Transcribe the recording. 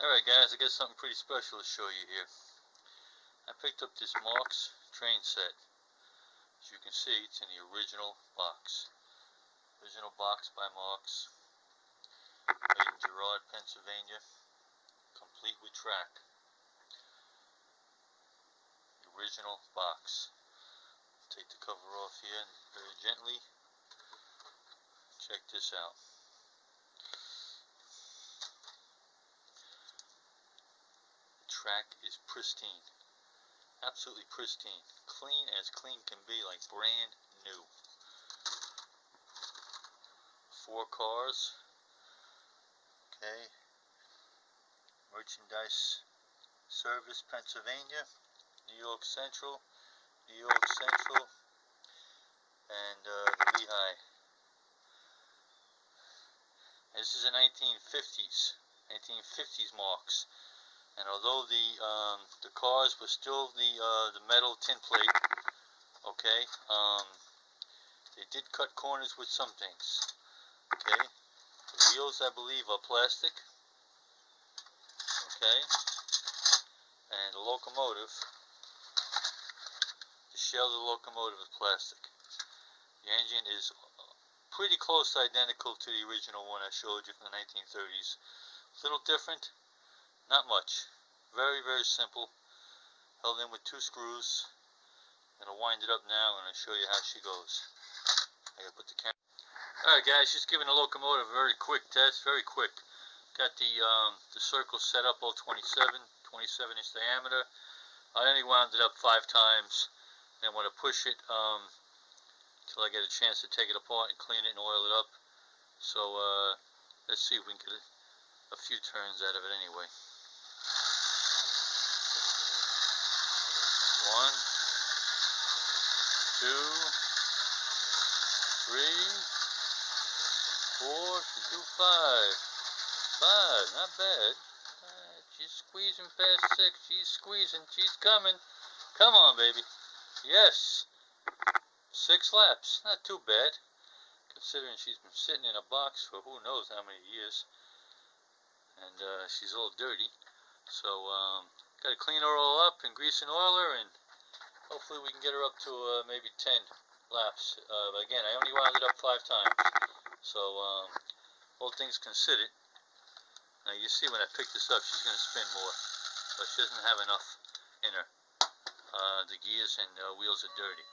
Alright guys, I got something pretty special to show you here. I picked up this Marx train set. As you can see, it's in the original box. Original box by Marx. Made in Girard, Pennsylvania. Complete with track. The original box. Take the cover off here very gently. Check this out. Track is pristine, absolutely pristine, clean as clean can be, like brand new. 4 cars, okay, merchandise service, Pennsylvania, New York Central, and the Lehigh. This is a 1950s Marx. And although the cars were still the metal tin plate, okay, they did cut corners with some things, okay. The wheels, I believe, are plastic, okay, and the locomotive, the shell of the locomotive is plastic. The engine is pretty close identical to the original one I showed you from the 1930s. A little different. Not much. Very, very simple. Held in with 2 screws. I'm going to wind it up now and I'll show you how she goes. I gotta put the camera. Alright guys, just giving the locomotive a very quick test. Very quick. Got the circle set up all 27 inch diameter. I only wound it up 5 times. And I want to push it until I get a chance to take it apart and clean it and oil it up. So let's see if we can get a few turns out of it anyway. 1, 2, 3, 4, should do 5. 5, not bad. She's squeezing past 6. She's squeezing. She's coming. Come on, baby. Yes. 6 laps. Not too bad, considering she's been sitting in a box for who knows how many years. And she's all dirty. So, got to clean her all up and grease and oil her, and hopefully we can get her up to maybe 10 laps. Again, I only wound it up 5 times. So, all things considered, now you see when I pick this up, she's going to spin more. But she doesn't have enough in her. The gears and wheels are dirty.